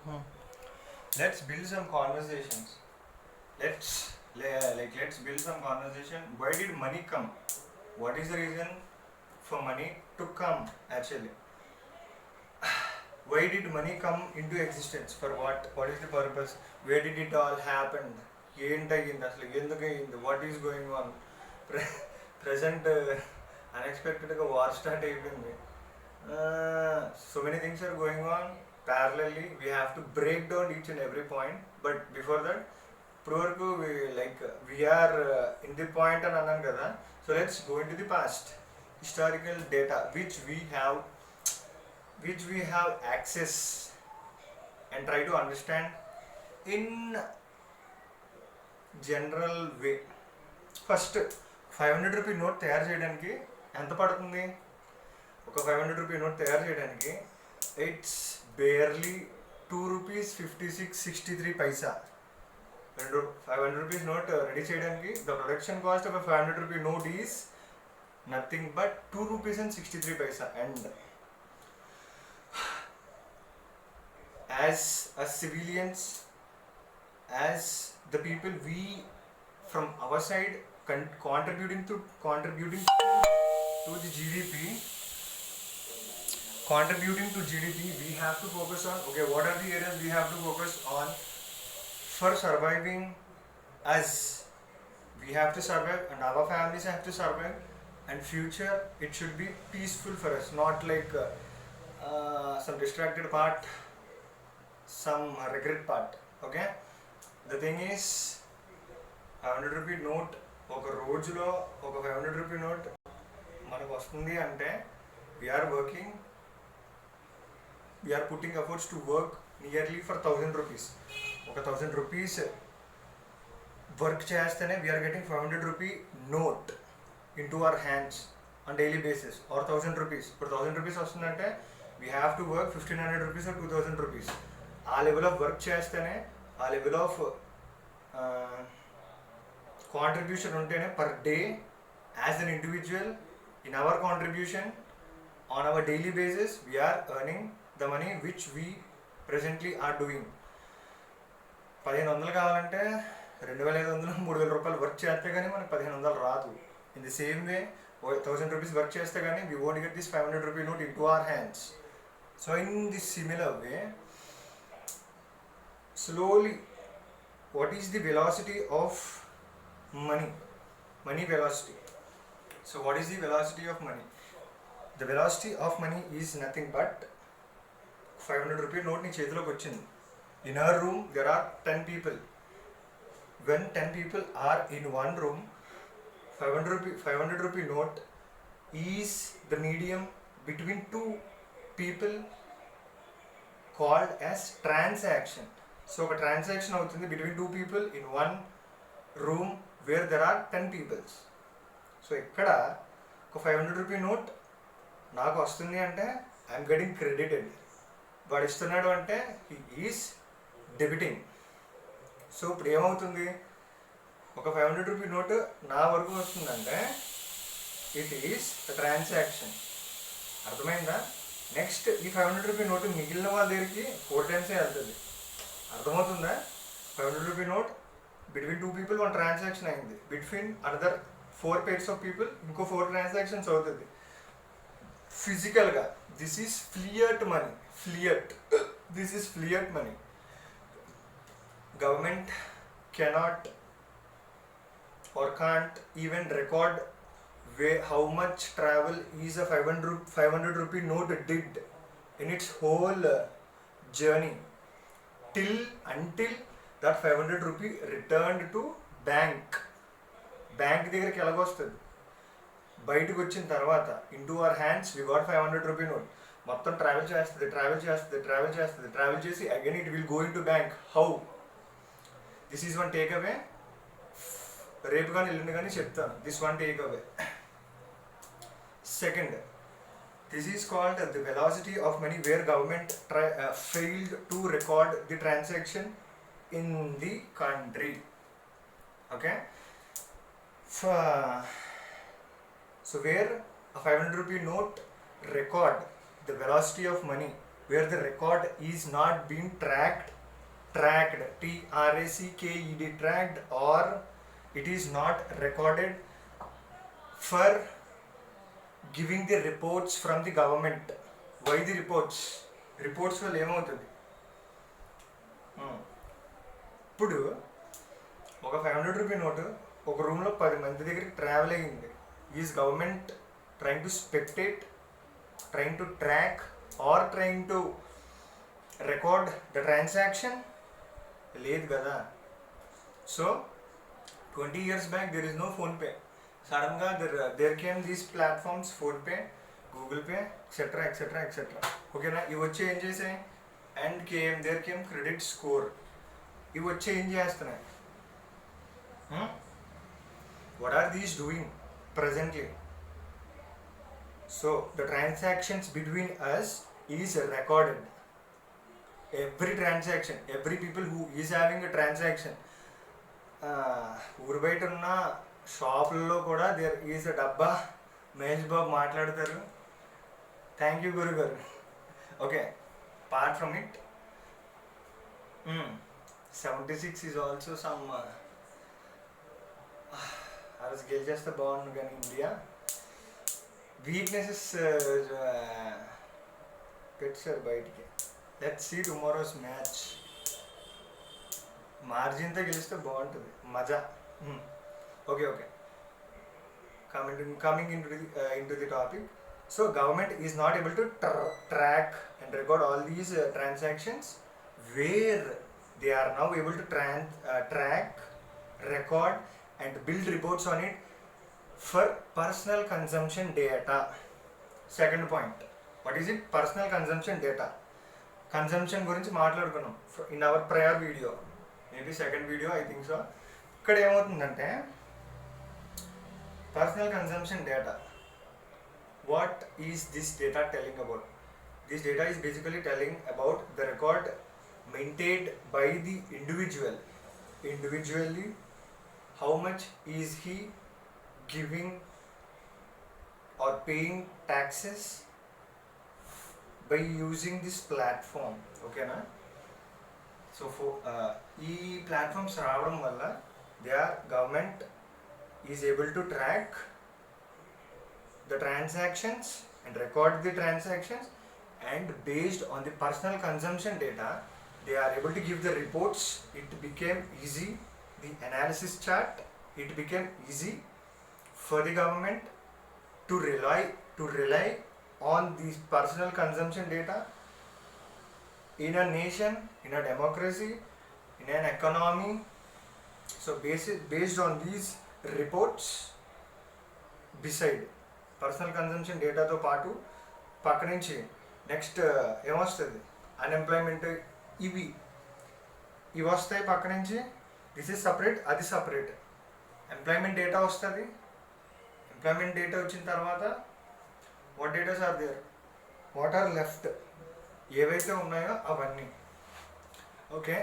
Hmm. Let's build some conversations. Let's build some conversation. Why did money come? What is the reason for money to come actually? Why did money come into existence? For what? What is the purpose? Where did it all happen? ఏంటయ్యింది అసలు ఎందుకు అయ్యింది what is going on present అన్ఎక్స్పెక్టెడ్గా war start అయిపోయింది so many things are going on parallelly. We have to break down each and every point, but before that ఇప్పుడు వరకు we are in the point అని అన్నాను కదా. So let's go into the past historical data which we have access and try to understand in general way. First 500 rupee note తయారు చేయడానికి ఎంత పడుతుంది? ఒక 500 రూపీ నోట్ తయారు చేయడానికి it's barely 2 rupees 56.63 paisa. 500 rupees note ready చేయడానికి the production cost of a 500 rupee note is nothing but 2 rupees and 63 paisa. And as a civilians, as the people, we from our side contributing to the GDP, we have to focus on, okay, what are the areas we have to focus on for surviving us? We have to survive and our families have to survive, and future it should be peaceful for us, not like some distracted part, some regret part. Okay, the thing is 500 rupee note ఒక రోజులో ఒక 500 rupee note మనకు వస్తుంది అంటే we are putting efforts to work nearly for 1000 rupees. ఒక 1000 rupees work చేస్తేనే we are getting 500 rupee note into our hands on daily basis, or 1000 rupees. ఇప్పుడు 1000 rupees వస్తుందంటే we have to work 1500 rupees or 2000 rupees. ఆ level of work చేస్తేనే, ఆ level of contribution ఉంటేనే per day as an individual in our contribution on our daily basis we are earning the money which we presently are doing. 1500 కావాలంటే 2500 3000 రూపాయలు work చేస్తే కానీ మనకు 1500 రాదు. In the same way 1000 rupees work చేస్తే కానీ we won't get this 500 rupee note into our hands. So in this similar way, slowly, what is the velocity of money velocity? So what is the velocity of money? The velocity of money is nothing but 500 rupee note నీ చేతిలోకి వచ్చింది. In our room there are 10 people. When 10 people are in one room, 500 rupee note is the medium between two people called as transaction. So ఒక transaction అవుతుంది between two people in one room where there are 10 people. So ఇక్కడ ఒక 500 rupee note నాకు వస్తుంది అంటే I'm getting credited. వాడు ఇస్తున్నాడు అంటే హీ ఈజ్ డెబిటింగ్. సో ఇప్పుడు ఏమవుతుంది, ఒక 500 రూపీ నోట్ నా వరకు వస్తుందంటే ఇట్ ఈస్ ట్రాన్సాక్షన్. అర్థమైందా? నెక్స్ట్ ఈ 500 రూపీ నోట్ మిగిలిన వాళ్ళ దగ్గరికి 4 times వెళ్తుంది. అర్థమవుతుందా? 500 rupee note between 2 people 1 transaction అయింది. Between another 4 pairs of people ఇంకో 4 transactions అవుతుంది. ఫిజికల్గా this is fiat money. This is fiat money. Government cannot or can't even record how much travel is a 500 rupee note did in its whole journey until that 500 rupee returned to bank దగ్గరికి ఎలాగొస్తుంది, బయటకు వచ్చిన తర్వాత into our hands we got 500 rupee note. మొత్తం travel చేసి again it will go into bank. How? This is one take away. రేపు కానీ ఎల్లుండి కానీ చెప్తాను. This one take away. Second, this is called the velocity of money where government failed to record the transaction in the country. Okay? So where a 500 rupee note record the velocity of money where the record is not being tracked, tracked, tracked, or it is not recorded for giving the reports from the government. Why the reports వల్ల ఏమవుతుంది? ఇప్పుడు ఒక 500 rupee note ఒక రూమ్లో 10 మంది దగ్గరికి travel అయ్యింది. Is government trying to spectate, trying to track, or trying to record the transaction? లేదు కదా. So 20 years back there is no PhonePe. Suddenగా there came these platforms, PhonePe, Google Pay, etc. ఓకేనా? ఇవి వచ్చి ఏం చేసాయి? And there came credit score. ఇవి వచ్చి ఏం చేస్తున్నాయి? What are these doing presently? So the transactions between us is recorded. Every transaction, every people who is having a transaction, ఊరు బయట ఉన్న షాపుల్లో కూడా దేర్ ఈజ్ అ డబ్బా. మహేష్ బాబు మాట్లాడతారు. థ్యాంక్ యూ గురు గారు. Okay, apart from it, 76 is also some ఆ రోజు గెలిచేస్తే బాగుండు కానీ ఇండియా వీక్నెసెస్ పెట్టారు బయటికి. Let's see tomorrow's match. మార్జిన్తో గెలిస్తే బాగుంటుంది, మజా. Okay, coming into the topic. So government is not able to track and record all these transactions, where they are now able to track, record and build reports on it for personal consumption data. Second point, what is it? Personal consumption data. Consumption గురించి మాట్లాడుకున్నాం in our prior video, maybe second video I think so. ఇక్కడ ఏమవుతుందంటే personal consumption data. What is this data telling about? This data is basically telling about the record maintained by the individually, how much is he giving or paying taxes by using this platform. Okay na? So for e platforms రావడం వల్ల their government is able to track the transactions and record the transactions, and based on the personal consumption data they are able to give the reports. It became easy, the analysis chart, it became easy for the government to rely on these personal consumption data in a nation, in a democracy, in an economy. So based on these reports, beside personal consumption data తో పాటు పక్క నుంచి next ఏమొస్తుంది? Unemployment, ఇవి వస్తాయి పక్క నుంచి. This is separate, అది సపరేట్. ఎంప్లాయ్మెంట్ డేటా వస్తుంది. ఎంప్లాయ్మెంట్ డేటా వచ్చిన తర్వాత what datas are there, what are left, ఏవైతే ఉన్నాయో అవన్నీ. ఓకే,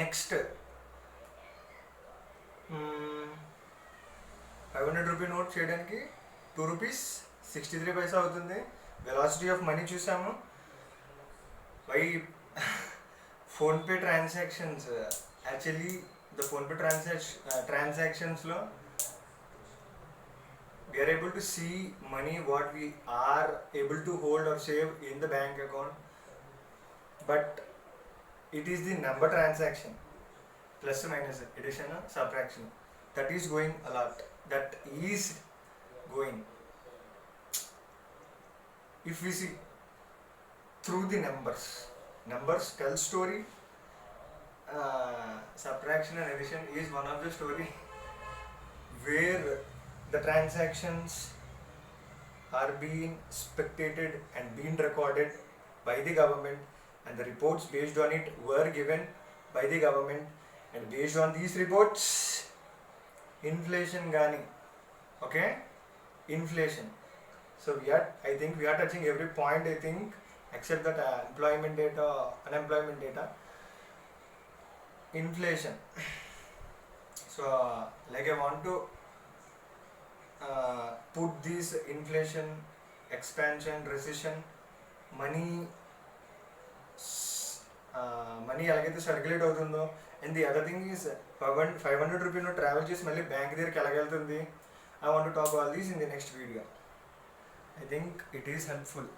నెక్స్ట్ 500 రూపీ నోట్ చేయడానికి 2 రూపీస్ 63 పైసా అవుతుంది. వెలాసిటీ ఆఫ్ మనీ చూసాము. Why PhonePe transactions, actually the PhonePe ట్రాన్సాక్షన్స్లో we are able to see money what we are able to hold or save in the bank account, but it is the number transaction, plus minus, addition, subtraction, that is going a lot. That is going, if we see through the numbers tell story. Subtraction and addition is one of the story where the transactions are being spectated and being recorded by the government, and the reports based on it were given by the government, and based on these reports inflation gani. Okay, inflation. So I think we are touching every point, I think, except that employment data, unemployment data, inflation. So like I want to put this inflation, expansion, recession, money money ఎలాగైతే circulate అవుతుందో, and the other thing is 500 rupees travel చేసి మళ్ళీ bank దగ్గరికి ఎలాగెళ్తుంది. I want to talk all these in the next video. I think it is helpful.